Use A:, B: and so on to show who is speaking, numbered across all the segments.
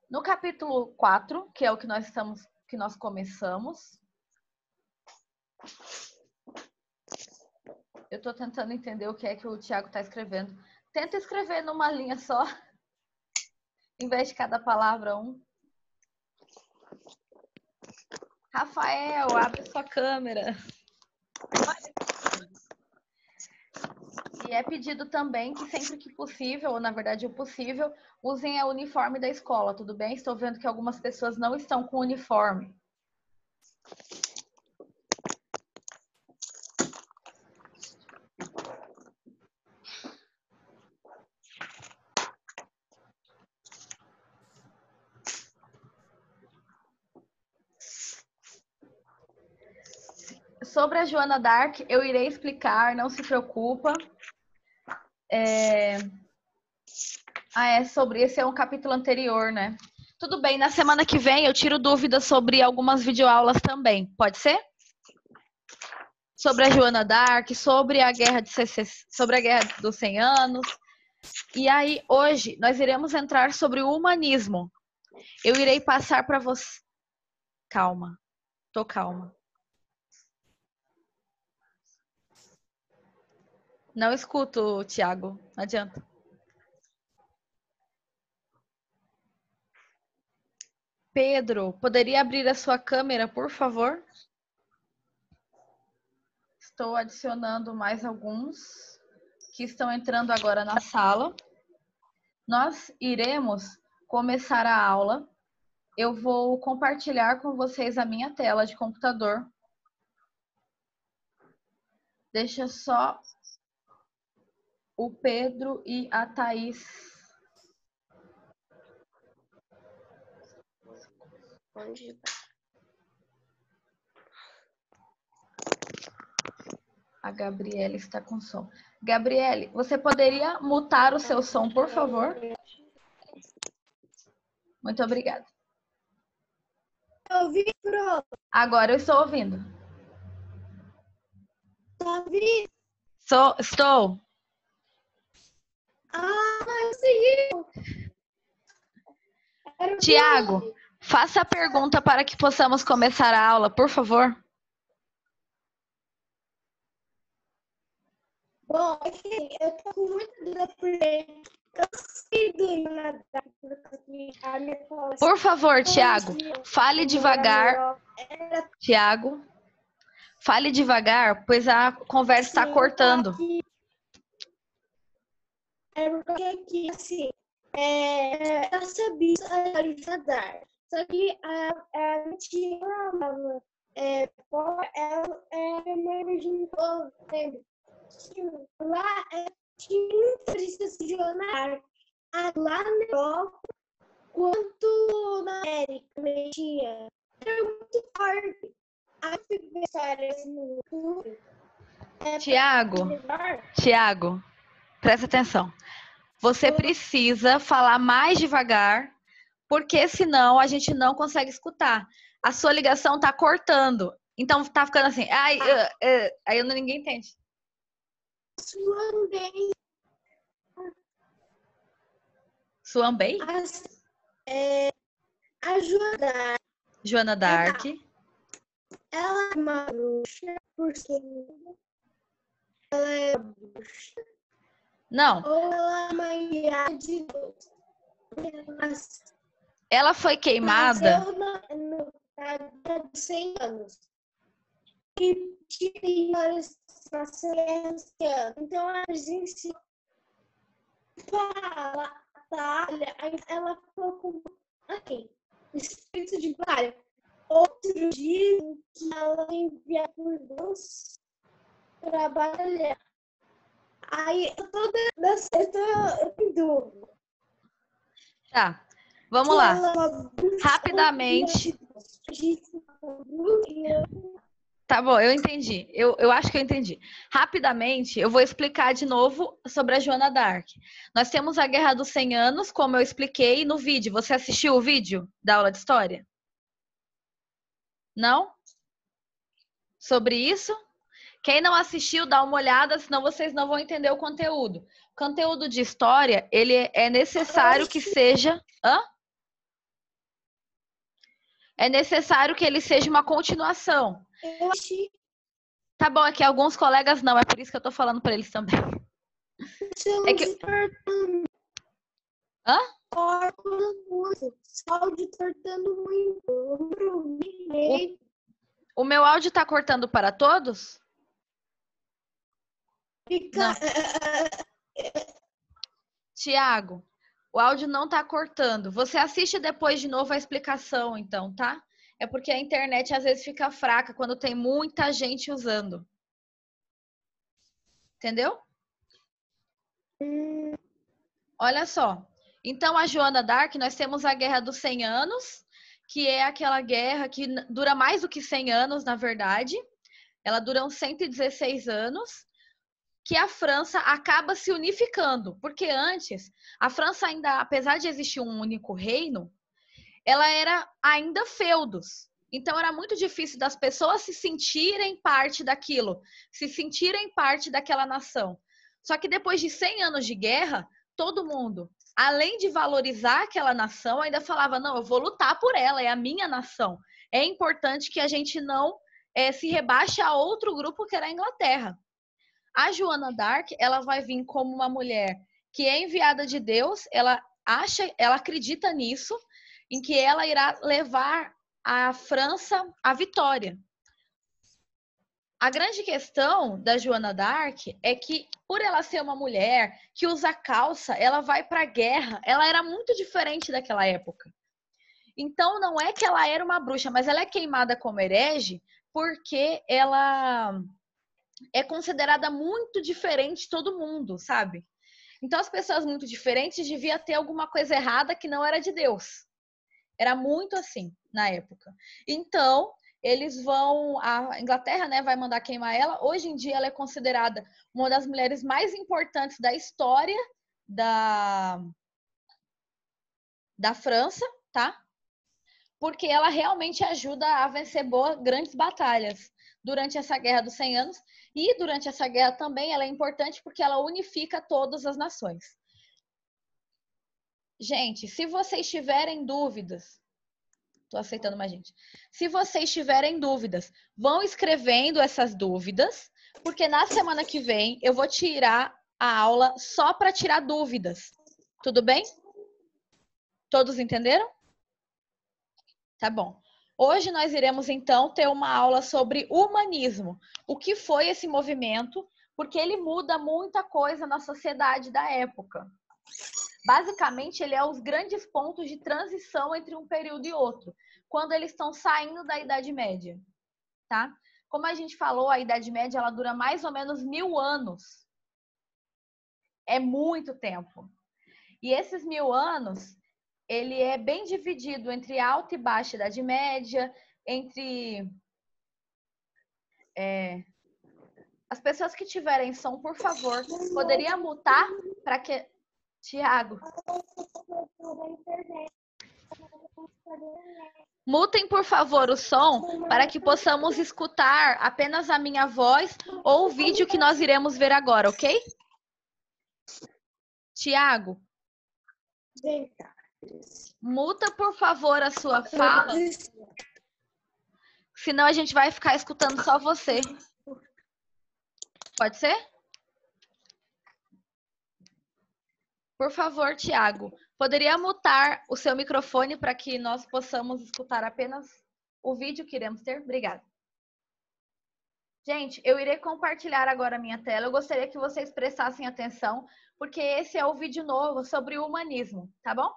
A: No capítulo 4, que é o que nós começamos. Eu estou tentando entender o que é que o Tiago está escrevendo. Tenta escrever numa linha só, em vez de cada palavra um. Rafael, abre sua câmera. E é pedido também que sempre que possível, ou na verdade o possível, usem o uniforme da escola, tudo bem? Estou vendo que algumas pessoas não estão com uniforme. Sobre a Joana d'Arc, eu irei explicar, não se preocupa. Sobre esse é um capítulo anterior, né? Tudo bem, na semana que vem eu tiro dúvidas sobre algumas videoaulas também, pode ser? Sobre a Joana d'Arc, sobre a guerra sobre a guerra dos 100 anos. E aí, hoje, nós iremos entrar sobre o humanismo. Eu irei passar para você... Calma, tô calma. Não escuto, Tiago, não adianta. Pedro, poderia abrir a sua câmera, por favor? Estou adicionando mais alguns que estão entrando agora na sala. Nós iremos começar a aula. Eu vou compartilhar com vocês a minha tela de computador. Deixa só o Pedro e a Thaís. A Gabriele está com som. Gabriele, você poderia mutar o seu som, por favor? Muito obrigada. Agora eu estou ouvindo.
B: Tá ouvindo?
A: Estou. Tiago, faça a pergunta para que possamos começar a aula, por favor.
B: Bom, assim, eu tô com muita dúvida porque eu sei do nadar, porque a minha escola...
A: Por favor, Tiago, fale devagar. Tiago, fale devagar, pois a conversa está cortando.
B: É porque aqui, assim, eu sabia nadar, só que a minha tia amava, ela me ajudou, entende? Lá tinha precisas de nadar, lá na Europa, quanto na América, tinha. Era muito forte. Aí eu fui ver histórias no YouTube.
A: Tiago, presta atenção. Você precisa falar mais devagar, porque senão a gente não consegue escutar. A sua ligação tá cortando. Então tá ficando assim. Aí ninguém entende. Suambei?
B: A
A: Joana d'Arc.
B: Ela é uma bruxa, porque ela é bruxa.
A: Não.
B: Ou ela é uma guia de Deus.
A: Ela foi queimada.
B: No dos 100 anos. E tinha várias nações. Então a gente fala, batalha, aí ela ficou com espírito de batalha. Outro dia que ela envia por Deus para batalhar. Aí eu tô em dúvida.
A: Tá, vamos lá. Rapidamente. Tá bom, eu entendi. Eu acho que eu entendi. Rapidamente, eu vou explicar de novo sobre a Joana d'Arc. Nós temos a Guerra dos 100 Anos, como eu expliquei no vídeo. Você assistiu o vídeo da aula de história? Não? Sobre isso? Quem não assistiu, dá uma olhada, senão vocês não vão entender o conteúdo. O conteúdo de história, ele é necessário que seja... Hã? É necessário que ele seja uma continuação.
B: Eu achei
A: Tá bom, é que alguns colegas não, é por isso que eu tô falando para eles também. É que... Hã?
B: Só de cortando muito.
A: O meu áudio tá cortando para todos?
B: Fica.
A: Tiago, o áudio não tá cortando. Você assiste depois de novo a explicação, então, tá? É porque a internet às vezes fica fraca quando tem muita gente usando. Entendeu? Olha só. Então, a Joana d'Arc, nós temos a Guerra dos 100 Anos, que é aquela guerra que dura mais do que 100 anos, na verdade. Ela dura uns 116 anos, que a França acaba se unificando. Porque antes, a França ainda, apesar de existir um único reino, ela era ainda feudos. Então, era muito difícil das pessoas se sentirem parte daquilo, se sentirem parte daquela nação. Só que depois de 100 anos de guerra, todo mundo, além de valorizar aquela nação, ainda falava: não, eu vou lutar por ela, é a minha nação. É importante que a gente não se rebaixe a outro grupo que era a Inglaterra. A Joana d'Arc, ela vai vir como uma mulher que é enviada de Deus, ela acredita nisso, em que ela irá levar a França à vitória. A grande questão da Joana d'Arc é que, por ela ser uma mulher que usa calça, ela vai para a guerra, ela era muito diferente daquela época. Então, não é que ela era uma bruxa, mas ela é queimada como herege porque ela é considerada muito diferente de todo mundo, sabe? Então, as pessoas muito diferentes devia ter alguma coisa errada que não era de Deus. Era muito assim na época. Então, eles vão. A Inglaterra, né, vai mandar queimar ela. Hoje em dia, ela é considerada uma das mulheres mais importantes da história da, da França, tá? Porque ela realmente ajuda a vencer grandes batalhas durante essa Guerra dos 100 Anos. E durante essa guerra também ela é importante porque ela unifica todas as nações. Gente, se vocês tiverem dúvidas, tô aceitando mais gente. Se vocês tiverem dúvidas, vão escrevendo essas dúvidas, porque na semana que vem eu vou tirar a aula só para tirar dúvidas. Tudo bem? Todos entenderam? Tá bom. Hoje nós iremos então ter uma aula sobre humanismo. O que foi esse movimento? Porque ele muda muita coisa na sociedade da época. Basicamente, ele é os grandes pontos de transição entre um período e outro, quando eles estão saindo da Idade Média, tá? Como a gente falou, a Idade Média ela dura mais ou menos 1000 anos. É muito tempo. E esses 1000 anos, ele é bem dividido entre alta e baixa Idade Média, entre as pessoas que tiverem som, por favor, poderia mutar para que Tiago, mutem, por favor, o som para que possamos escutar apenas a minha voz ou o vídeo que nós iremos ver agora, ok? Tiago, muta, por favor, a sua fala, senão a gente vai ficar escutando só você. Pode ser? Por favor, Tiago, poderia mutar o seu microfone para que nós possamos escutar apenas o vídeo que iremos ter? Obrigada. Gente, eu irei compartilhar agora a minha tela. Eu gostaria que vocês prestassem atenção, porque esse é o vídeo novo sobre o humanismo, tá bom?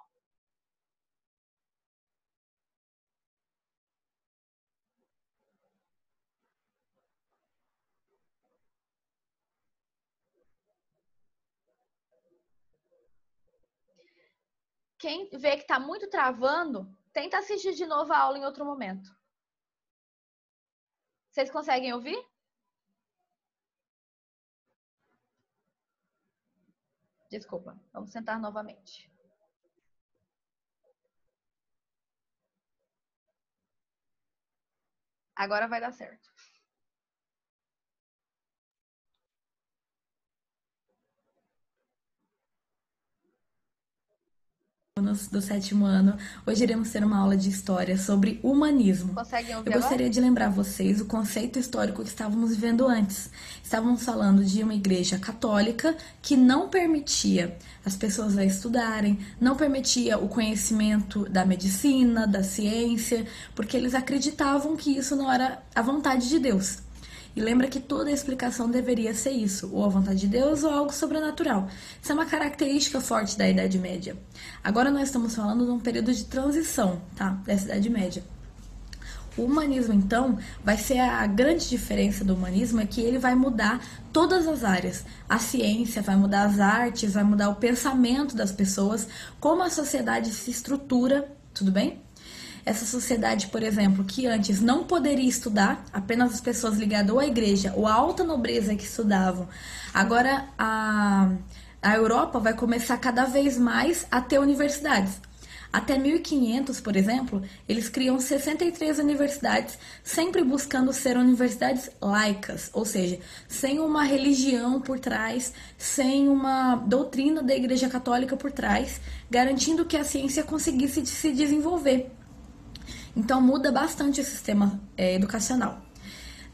A: Quem vê que está muito travando, tenta assistir de novo a aula em outro momento. Vocês conseguem ouvir? Desculpa, vamos tentar novamente. Agora vai dar certo.
C: do sétimo ano. Hoje iremos ter uma aula de história sobre humanismo.
A: Conseguem ouvir
C: Eu gostaria de lembrar vocês o conceito histórico que estávamos vivendo antes. Estávamos falando de uma igreja católica que não permitia as pessoas a estudarem, não permitia o conhecimento da medicina, da ciência, porque eles acreditavam que isso não era a vontade de Deus. E lembra que toda a explicação deveria ser isso, ou a vontade de Deus ou algo sobrenatural. Isso é uma característica forte da Idade Média. Agora nós estamos falando de um período de transição, tá? Dessa Idade Média. O humanismo, então, vai ser a grande diferença do humanismo, é que ele vai mudar todas as áreas. A ciência vai mudar as artes, vai mudar o pensamento das pessoas, como a sociedade se estrutura, tudo bem? Essa sociedade, por exemplo, que antes não poderia estudar, apenas as pessoas ligadas ou à igreja ou à alta nobreza que estudavam. Agora a Europa vai começar cada vez mais a ter universidades. Até 1500, por exemplo, eles criam 63 universidades, sempre buscando ser universidades laicas, ou seja, sem uma religião por trás, sem uma doutrina da Igreja Católica por trás, garantindo que a ciência conseguisse se desenvolver. Então muda bastante o sistema educacional.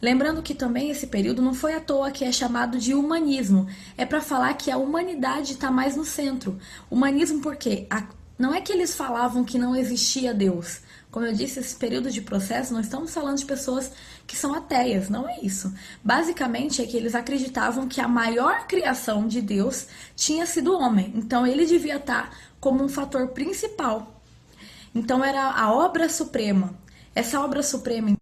C: Lembrando que também esse período não foi à toa que é chamado de humanismo. É para falar que a humanidade está mais no centro. Humanismo porque não é que eles falavam que não existia Deus. Como eu disse, esse período de processo, não estamos falando de pessoas que são ateias, não é isso. Basicamente é que eles acreditavam que a maior criação de Deus tinha sido o homem. Então ele devia estar como um fator principal. Então era a obra suprema. Essa obra suprema.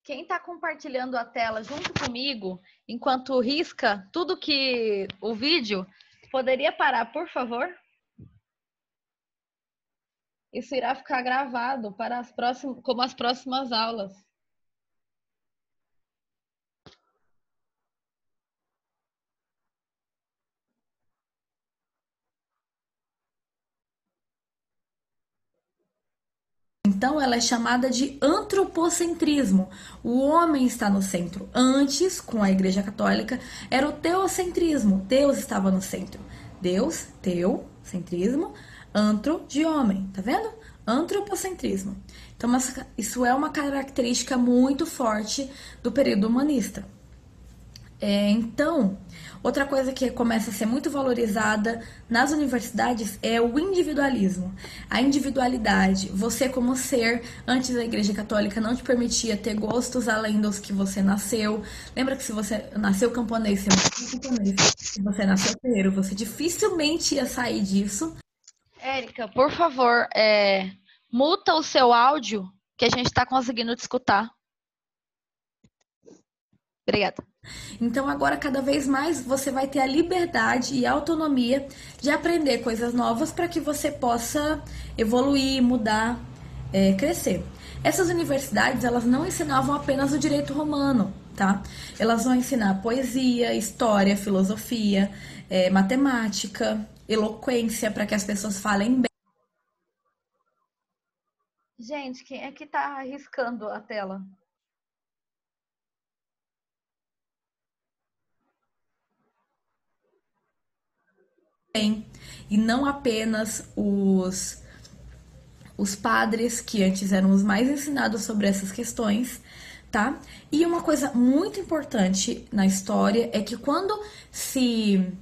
A: Quem está compartilhando a tela junto comigo, enquanto risca tudo que o vídeo, poderia parar, por favor? Isso irá ficar gravado para como as próximas aulas.
C: Então, ela é chamada de antropocentrismo. O homem está no centro. Antes, com a Igreja Católica, era o teocentrismo. Deus estava no centro. Deus, teocentrismo, antro, de homem. Tá vendo? Antropocentrismo. Então, isso é uma característica muito forte do período humanista. Então, outra coisa que começa a ser muito valorizada nas universidades é o individualismo. A individualidade. Você como ser, antes a Igreja Católica não te permitia ter gostos além dos que você nasceu. Lembra que se você nasceu camponês, você nasceu camponês. Se você nasceu ferreiro, você dificilmente ia sair disso.
A: Érica, por favor, muta o seu áudio, que a gente está conseguindo te escutar. Obrigada.
C: Então agora cada vez mais você vai ter a liberdade e a autonomia de aprender coisas novas para que você possa evoluir, mudar, crescer. Essas universidades, elas não ensinavam apenas o direito romano, tá? Elas vão ensinar poesia, história, filosofia, matemática, eloquência, para que as pessoas falem bem.
A: Gente, quem é que tá arriscando a tela?
C: E não apenas os padres, que antes eram os mais ensinados sobre essas questões, tá? E uma coisa muito importante na história é que quando se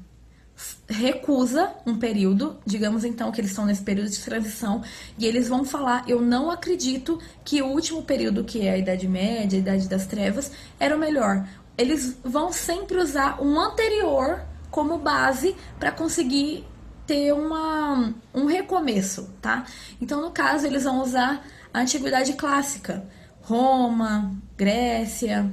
C: recusa um período, digamos então que eles estão nesse período de transição, e eles vão falar, eu não acredito que o último período, que é a Idade Média, a Idade das Trevas, era o melhor. Eles vão sempre usar um anterior como base para conseguir ter um recomeço, tá? Então, no caso, eles vão usar a Antiguidade Clássica, Roma, Grécia,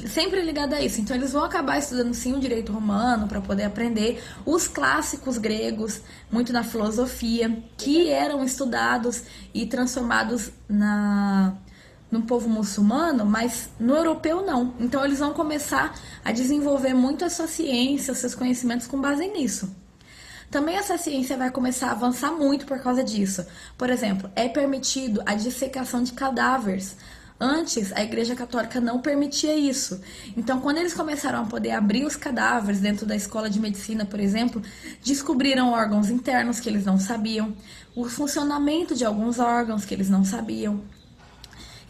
C: sempre ligada a isso. Então, eles vão acabar estudando, sim, o direito romano para poder aprender os clássicos gregos, muito na filosofia, que eram estudados e transformados no povo muçulmano, mas no europeu não. Então eles vão começar a desenvolver muito a sua ciência, os seus conhecimentos com base nisso. Também essa ciência vai começar a avançar muito por causa disso. Por exemplo, é permitido a dissecação de cadáveres. Antes, a Igreja Católica não permitia isso. Então, quando eles começaram a poder abrir os cadáveres dentro da escola de medicina, por exemplo, descobriram órgãos internos que eles não sabiam, o funcionamento de alguns órgãos que eles não sabiam.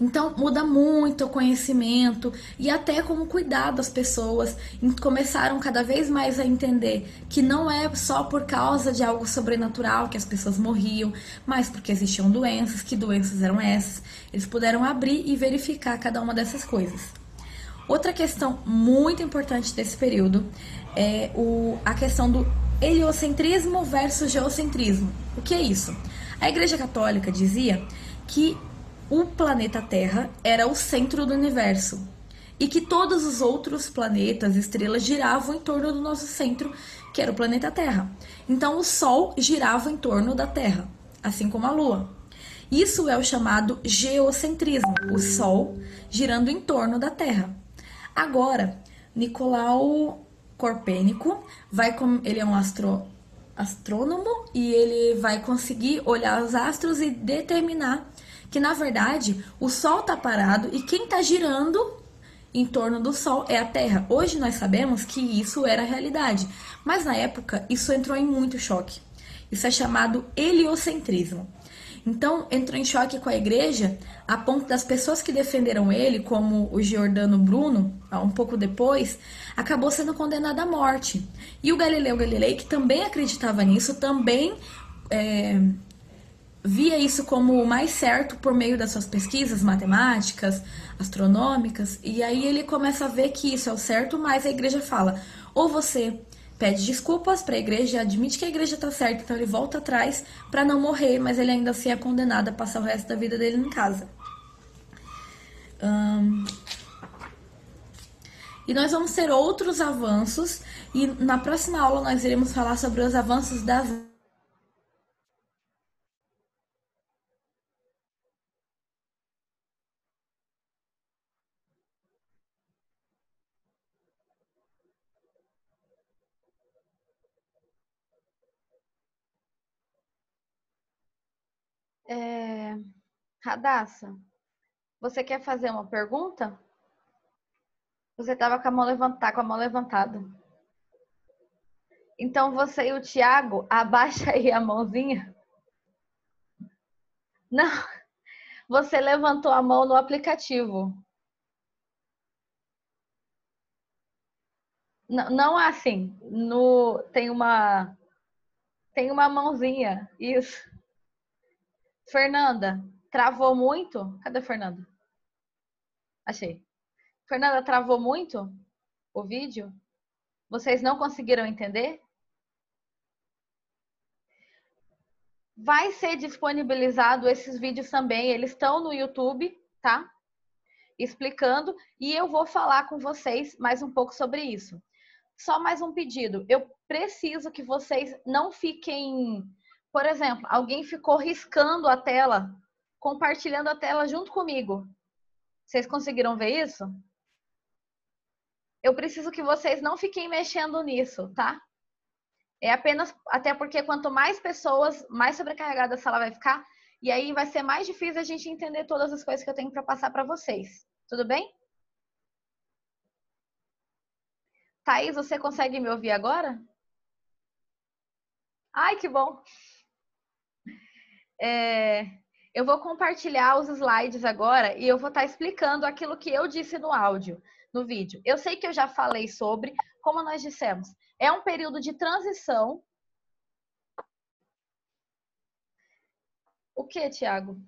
C: Então, muda muito o conhecimento e até como cuidar das pessoas. Começaram cada vez mais a entender que não é só por causa de algo sobrenatural que as pessoas morriam, mas porque existiam doenças, que doenças eram essas. Eles puderam abrir e verificar cada uma dessas coisas. Outra questão muito importante desse período é a questão do heliocentrismo versus geocentrismo. O que é isso? A Igreja Católica dizia que o planeta Terra era o centro do universo e que todos os outros planetas, estrelas, giravam em torno do nosso centro, que era o planeta Terra. Então, o Sol girava em torno da Terra, assim como a Lua. Isso é o chamado geocentrismo, o Sol girando em torno da Terra. Agora, Nicolau Copérnico ele é um astrônomo e ele vai conseguir olhar os astros e determinar que, na verdade, o Sol está parado e quem está girando em torno do Sol é a Terra. Hoje nós sabemos que isso era a realidade, mas na época isso entrou em muito choque. Isso é chamado heliocentrismo. Então, entrou em choque com a igreja, a ponto das pessoas que defenderam ele, como o Giordano Bruno, um pouco depois, acabou sendo condenado à morte. E o Galileu Galilei, que também acreditava nisso, também via isso como o mais certo por meio das suas pesquisas matemáticas, astronômicas, e aí ele começa a ver que isso é o certo, mas a igreja fala, ou você pede desculpas para a igreja, admite que a igreja está certa, então ele volta atrás para não morrer, mas ele ainda assim é condenado a passar o resto da vida dele em casa. E nós vamos ter outros avanços, e na próxima aula nós iremos falar sobre os avanços das
A: Radassa, você quer fazer uma pergunta? Você estava com a mão levantada. Então você e o Thiago, abaixa aí a mãozinha. Não, você levantou a mão no aplicativo. Não, não assim. Tem uma mãozinha. Isso. Fernanda, travou muito? Cadê a Fernanda? Achei. Fernanda, travou muito o vídeo? Vocês não conseguiram entender? Vai ser disponibilizado esses vídeos também. Eles estão no YouTube, tá? Explicando. E eu vou falar com vocês mais um pouco sobre isso. Só mais um pedido. Eu preciso que vocês não fiquem... Por exemplo, alguém ficou riscando a tela, compartilhando a tela junto comigo. Vocês conseguiram ver isso? Eu preciso que vocês não fiquem mexendo nisso, tá? É apenas, até porque quanto mais pessoas, mais sobrecarregada a sala vai ficar, e aí vai ser mais difícil a gente entender todas as coisas que eu tenho para passar para vocês. Tudo bem? Thaís, você consegue me ouvir agora? Ai, que bom! Eu vou compartilhar os slides agora e eu vou estar explicando aquilo que eu disse no áudio, no vídeo. Eu sei que eu já falei sobre, como nós dissemos, é um período de transição. O que, Tiago?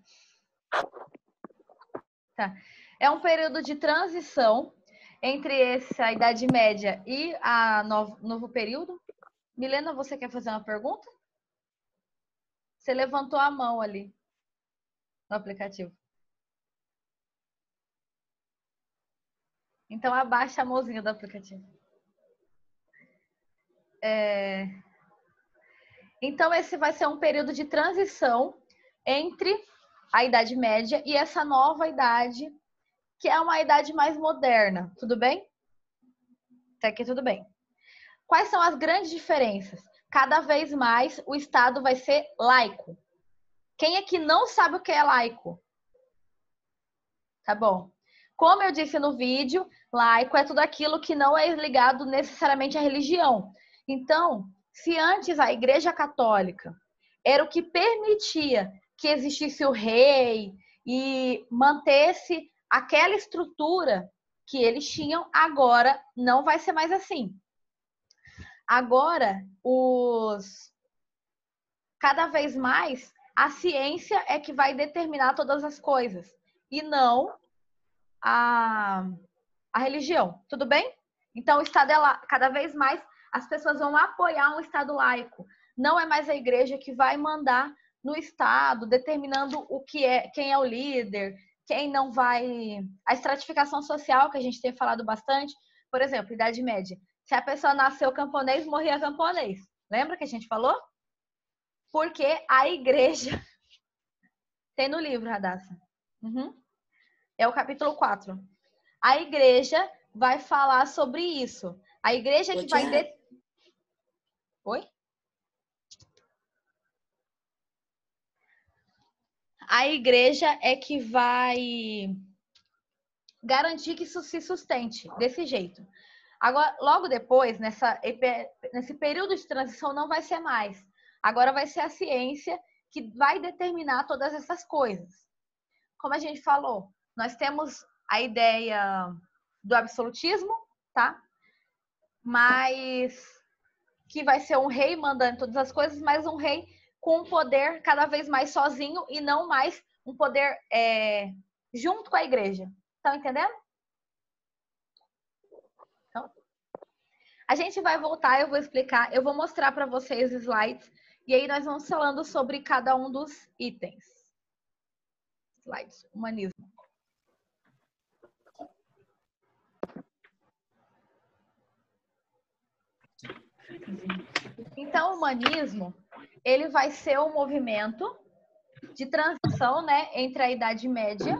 A: Tá. É um período de transição entre a Idade Média e a novo período. Milena, você quer fazer uma pergunta? Você levantou a mão ali no aplicativo. Então, abaixa a mãozinha do aplicativo. Então, esse vai ser um período de transição entre a Idade Média e essa nova idade, que é uma idade mais moderna. Tudo bem? Até aqui tudo bem. Quais são as grandes diferenças? Cada vez mais o Estado vai ser laico. Quem aqui não sabe o que é laico? Tá bom. Como eu disse no vídeo, laico é tudo aquilo que não é ligado necessariamente à religião. Então, se antes a Igreja Católica era o que permitia que existisse o rei e mantesse aquela estrutura que eles tinham, agora não vai ser mais assim. Agora, cada vez mais, a ciência é que vai determinar todas as coisas e não a religião, tudo bem? Então, o Estado cada vez mais as pessoas vão apoiar um Estado laico. Não é mais a igreja que vai mandar no Estado, determinando o que é, quem é o líder, quem não vai. A estratificação social, que a gente tem falado bastante, por exemplo, Idade Média. Se a pessoa nasceu camponês, morria camponês. Lembra que a gente falou? Porque a igreja. Tem no livro, Radassa. Uhum. É o capítulo 4. A igreja vai falar sobre isso. A igreja que vai... Oi? A igreja é que vai garantir que isso se sustente desse jeito. Agora, logo depois, nesse período de transição, não vai ser mais. Agora vai ser a ciência que vai determinar todas essas coisas. Como a gente falou, nós temos a ideia do absolutismo, tá? Mas que vai ser um rei mandando todas as coisas, mas um rei com um poder cada vez mais sozinho e não mais um poder junto com a igreja. Estão entendendo? Então, a gente vai voltar, eu vou explicar, eu vou mostrar para vocês os slides e aí nós vamos falando sobre cada um dos itens. Slides, humanismo. Então, o humanismo, ele vai ser um movimento de transição, né, entre a Idade Média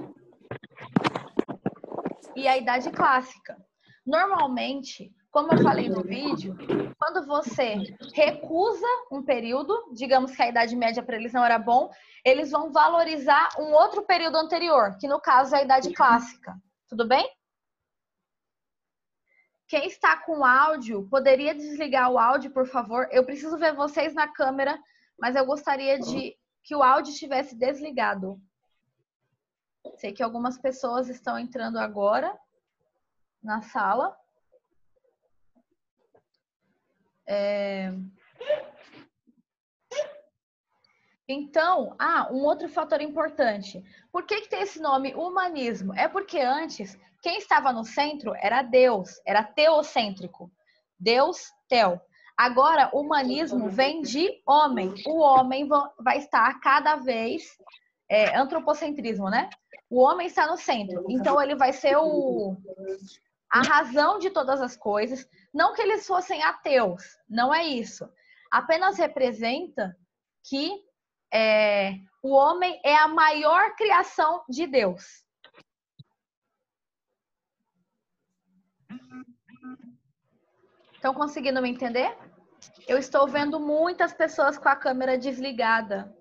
A: e a Idade Clássica. Normalmente, como eu falei no vídeo, quando você recusa um período, digamos que a Idade Média para eles não era bom, eles vão valorizar um outro período anterior, que no caso é a Idade Clássica. Tudo bem? Quem está com áudio, poderia desligar o áudio, por favor? Eu preciso ver vocês na câmera, mas eu gostaria de que o áudio estivesse desligado. Sei que algumas pessoas estão entrando agora na sala. Então, um outro fator importante. Por que tem esse nome humanismo? É porque antes, quem estava no centro era Deus, era teocêntrico. Deus, teo. Agora, o humanismo vem de homem. O homem vai estar cada vez... antropocentrismo, né? O homem está no centro. Então, ele vai ser a razão de todas as coisas. Não que eles fossem ateus, não é isso. Apenas representa que o homem é a maior criação de Deus. Estão conseguindo me entender? Eu estou vendo muitas pessoas com a câmera desligada.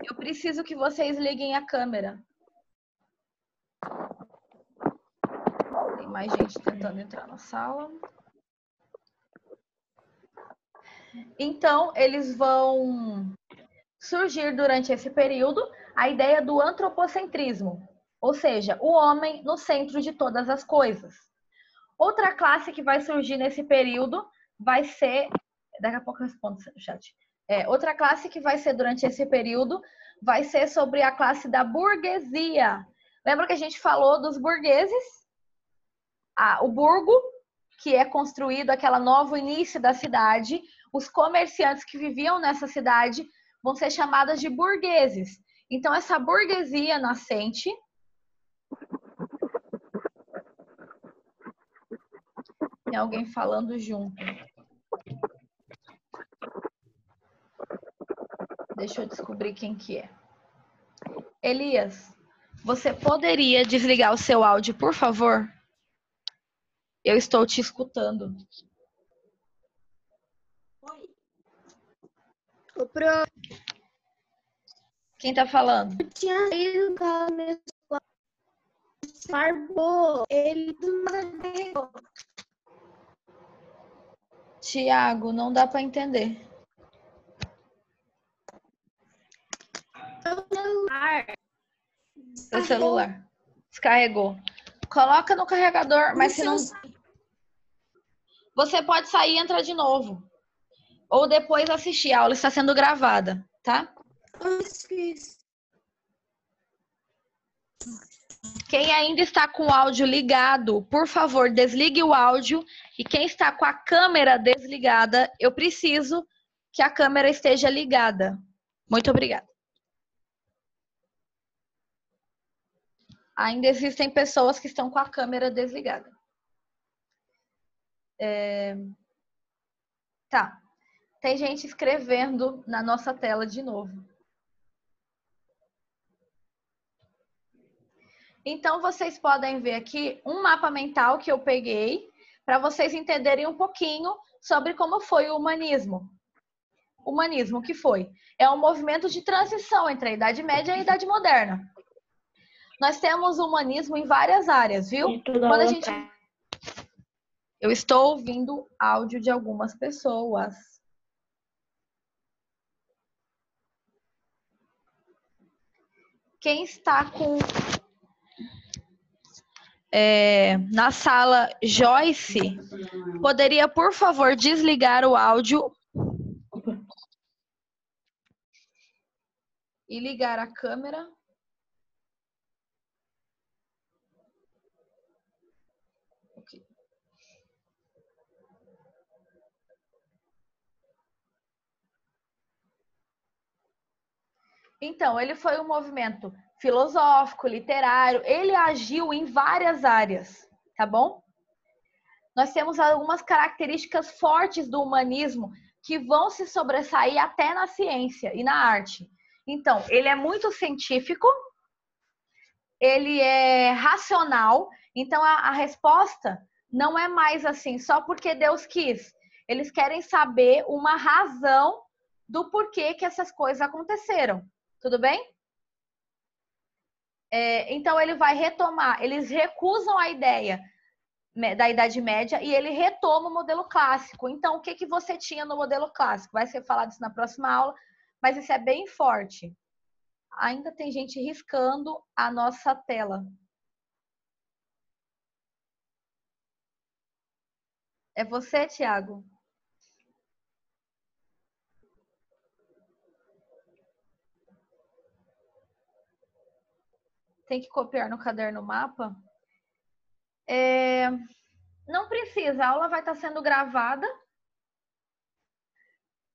A: Eu preciso que vocês liguem a câmera. Tem mais gente tentando entrar na sala. Então, eles vão surgir durante esse período a ideia do antropocentrismo, ou seja, o homem no centro de todas as coisas. Outra classe que vai surgir nesse período vai ser... Daqui a pouco eu respondo no chat. Outra classe que vai ser durante esse período vai ser sobre a classe da burguesia. Lembra que a gente falou dos burgueses? O burgo, que é construído aquele novo início da cidade, os comerciantes que viviam nessa cidade vão ser chamadas de burgueses. Então, essa burguesia nascente tem alguém falando junto. Deixa eu descobrir quem que é. Elias, você poderia desligar o seu áudio, por favor? Eu estou te escutando.
B: Oi.
A: Quem tá falando?
B: Eu tinha saído da minha escola. Barbou, ele do nada derrubou.
A: Tiago, não dá para entender.
B: O celular.
A: Seu celular descarregou. Coloca no carregador, mas se não... Você pode sair e entrar de novo. Ou depois assistir. A aula está sendo gravada, tá? Quem ainda está com o áudio ligado, por favor, desligue o áudio. E quem está com a câmera desligada, eu preciso que a câmera esteja ligada. Muito obrigada. Ainda existem pessoas que estão com a câmera desligada. Tá. Tem gente escrevendo na nossa tela de novo. Então, vocês podem ver aqui um mapa mental que eu peguei para vocês entenderem um pouquinho sobre como foi o humanismo. O humanismo, o que foi? É um movimento de transição entre a Idade Média e a Idade Moderna. Nós temos o humanismo em várias áreas, viu? Quando a gente... Eu estou ouvindo áudio de algumas pessoas. Quem está com... na sala Joyce, poderia, por favor, desligar o áudio e ligar a câmera? Okay. Então, ele foi um movimento filosófico, literário, ele agiu em várias áreas, tá bom? Nós temos algumas características fortes do humanismo que vão se sobressair até na ciência e na arte. Então, ele é muito científico, ele é racional, então a resposta não é mais assim, só porque Deus quis. Eles querem saber uma razão do porquê que essas coisas aconteceram. Tudo bem? Então, ele vai retomar, eles recusam a ideia da Idade Média e ele retoma o modelo clássico. Então, o que, que você tinha no modelo clássico? Vai ser falado isso na próxima aula, mas isso é bem forte. Ainda tem gente riscando a nossa tela. É você, Tiago? Tem que copiar no caderno mapa? Não precisa, a aula vai estar sendo gravada.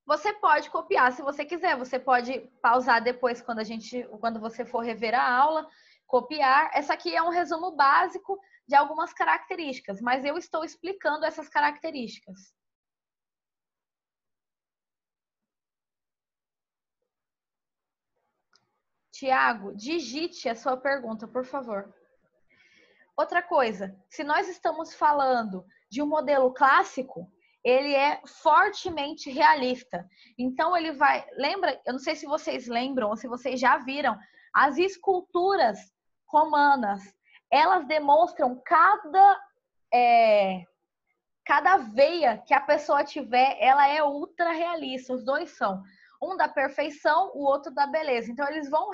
A: Você pode copiar se você quiser, você pode pausar depois quando você for rever a aula, copiar. Essa aqui é um resumo básico de algumas características, mas eu estou explicando essas características. Tiago, digite a sua pergunta, por favor. Outra coisa, se nós estamos falando de um modelo clássico, ele é fortemente realista. Então, ele vai... Lembra, eu não sei se vocês lembram ou se vocês já viram, as esculturas romanas, elas demonstram cada veia que a pessoa tiver, ela é ultra realista. Os dois são. Um da perfeição, o outro da beleza. Então, eles vão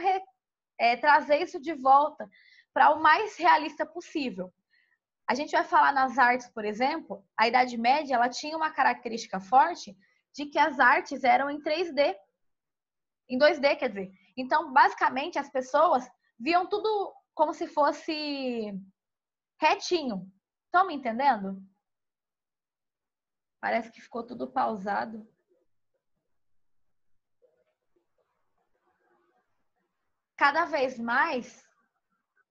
A: trazer isso de volta para o mais realista possível. A gente vai falar nas artes, por exemplo, a Idade Média ela tinha uma característica forte de que as artes eram em 3D, em 2D, quer dizer. Então, basicamente, as pessoas viam tudo como se fosse retinho. Estão me entendendo? Parece que ficou tudo pausado. Cada vez mais,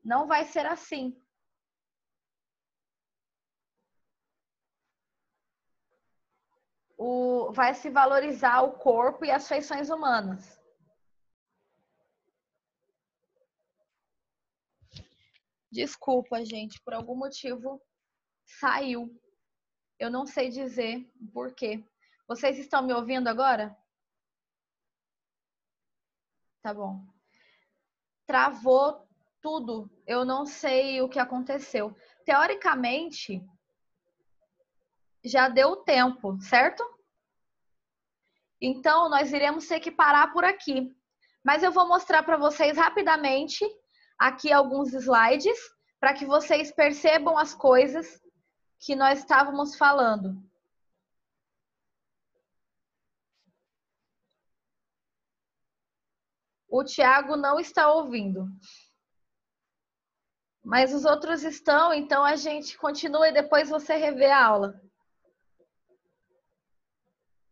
A: não vai ser assim. Vai se valorizar o corpo e as feições humanas. Desculpa, gente, por algum motivo saiu. Eu não sei dizer por quê. Vocês estão me ouvindo agora? Tá bom. Travou tudo. Eu não sei o que aconteceu. Teoricamente, já deu tempo, certo? Então, nós iremos ter que parar por aqui. Mas eu vou mostrar para vocês rapidamente aqui alguns slides para que vocês percebam as coisas que nós estávamos falando. O Tiago não está ouvindo. Mas os outros estão, então a gente continua e depois você revê a aula.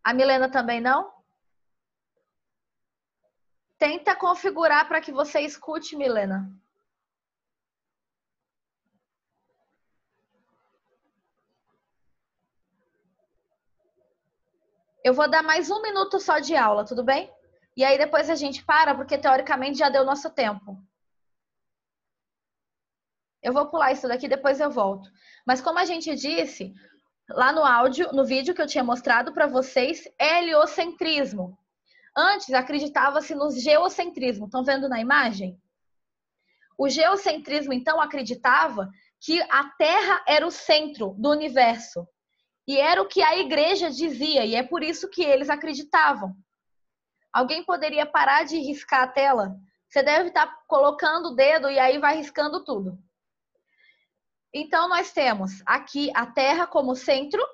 A: A Milena também não? Tenta configurar para que você escute, Milena. Eu vou dar mais 1 minuto só de aula, tudo bem? E aí depois a gente para, porque teoricamente já deu nosso tempo. Eu vou pular isso daqui, depois eu volto. Mas como a gente disse, lá no áudio, no vídeo que eu tinha mostrado para vocês, heliocentrismo. Antes acreditava-se no geocentrismo. Estão vendo na imagem? O geocentrismo, então, acreditava que a Terra era o centro do universo. E era o que a igreja dizia, e é por isso que eles acreditavam. Alguém poderia parar de riscar a tela? Você deve estar colocando o dedo e aí vai riscando tudo. Então, nós temos aqui a Terra como centro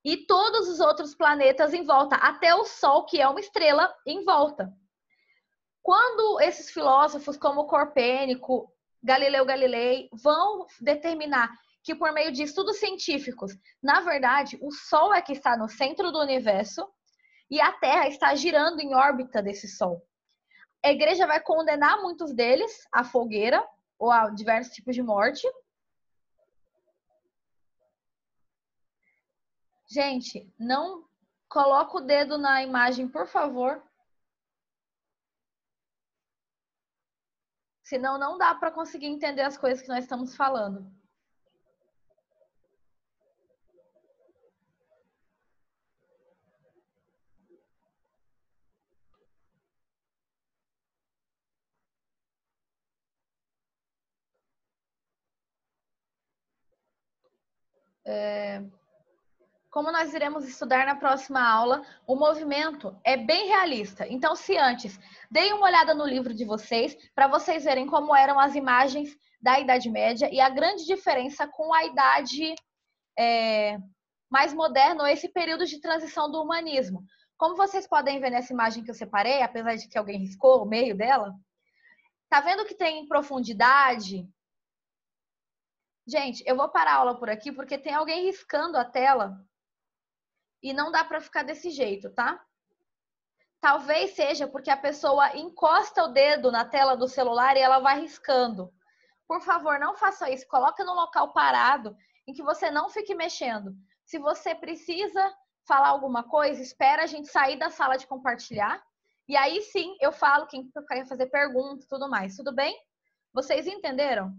A: e todos os outros planetas em volta, até o Sol, que é uma estrela, em volta. Quando esses filósofos como Copérnico, Galileu Galilei vão determinar que por meio de estudos científicos, na verdade, o Sol é que está no centro do universo e a Terra está girando em órbita desse Sol. A igreja vai condenar muitos deles à fogueira ou a diversos tipos de morte. Gente, não coloca o dedo na imagem, por favor. Senão não dá para conseguir entender as coisas que nós estamos falando. Como nós iremos estudar na próxima aula, o movimento é bem realista. Então, se antes, deem uma olhada no livro de vocês, para vocês verem como eram as imagens da Idade Média e a grande diferença com a Idade mais moderna, ou esse período de transição do humanismo. Como vocês podem ver nessa imagem que eu separei, apesar de que alguém riscou o meio dela, tá vendo que tem profundidade? Gente, eu vou parar a aula por aqui, porque tem alguém riscando a tela e não dá para ficar desse jeito, tá? Talvez seja porque a pessoa encosta o dedo na tela do celular e ela vai riscando. Por favor, não faça isso. Coloca num local parado em que você não fique mexendo. Se você precisa falar alguma coisa, espera a gente sair da sala de compartilhar. E aí sim, eu falo quem quer fazer perguntas e tudo mais. Tudo bem? Vocês entenderam?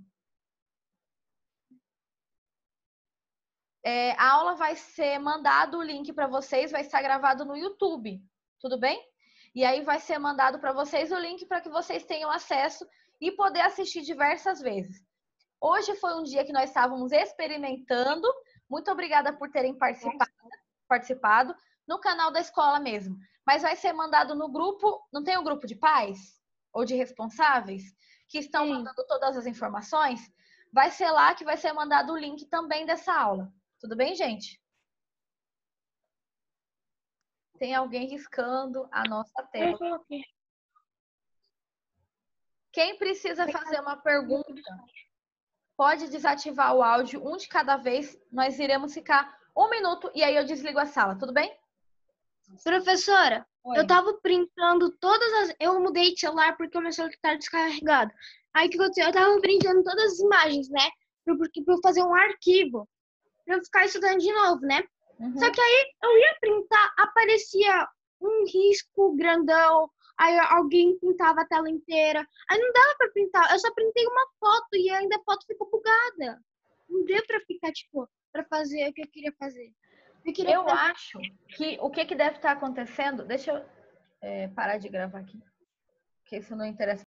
A: A aula vai ser mandado o link para vocês, vai estar gravado no YouTube. Tudo bem? E aí vai ser mandado para vocês o link para que vocês tenham acesso e poder assistir diversas vezes. Hoje foi um dia que nós estávamos experimentando. Muito obrigada por terem participado no canal da escola mesmo. Mas vai ser mandado no grupo, não tem o grupo de pais ou de responsáveis que estão mandando todas as informações? Vai ser lá que vai ser mandado o link também dessa aula. Tudo bem, gente? Tem alguém riscando a nossa tela. Quem precisa fazer uma pergunta, pode desativar o áudio, um de cada vez. Nós iremos ficar 1 minuto e aí eu desligo a sala, tudo bem?
B: Professora,
A: Oi.
B: eu tava printando todas as... Eu mudei de celular porque o meu celular tá descarregado. Aí o que aconteceu? Eu tava printando todas as imagens, né? Pra eu fazer um arquivo. Pra eu ficar estudando de novo, né?
A: Uhum.
B: Só que aí eu ia printar, aparecia um risco grandão. Aí alguém pintava a tela inteira. Aí não dava pra printar. Eu só printei uma foto e ainda a foto ficou bugada. Não deu pra ficar, tipo, pra fazer o que eu queria fazer.
A: Eu acho que o que deve estar acontecendo... Deixa eu parar de gravar aqui, porque isso não interessa.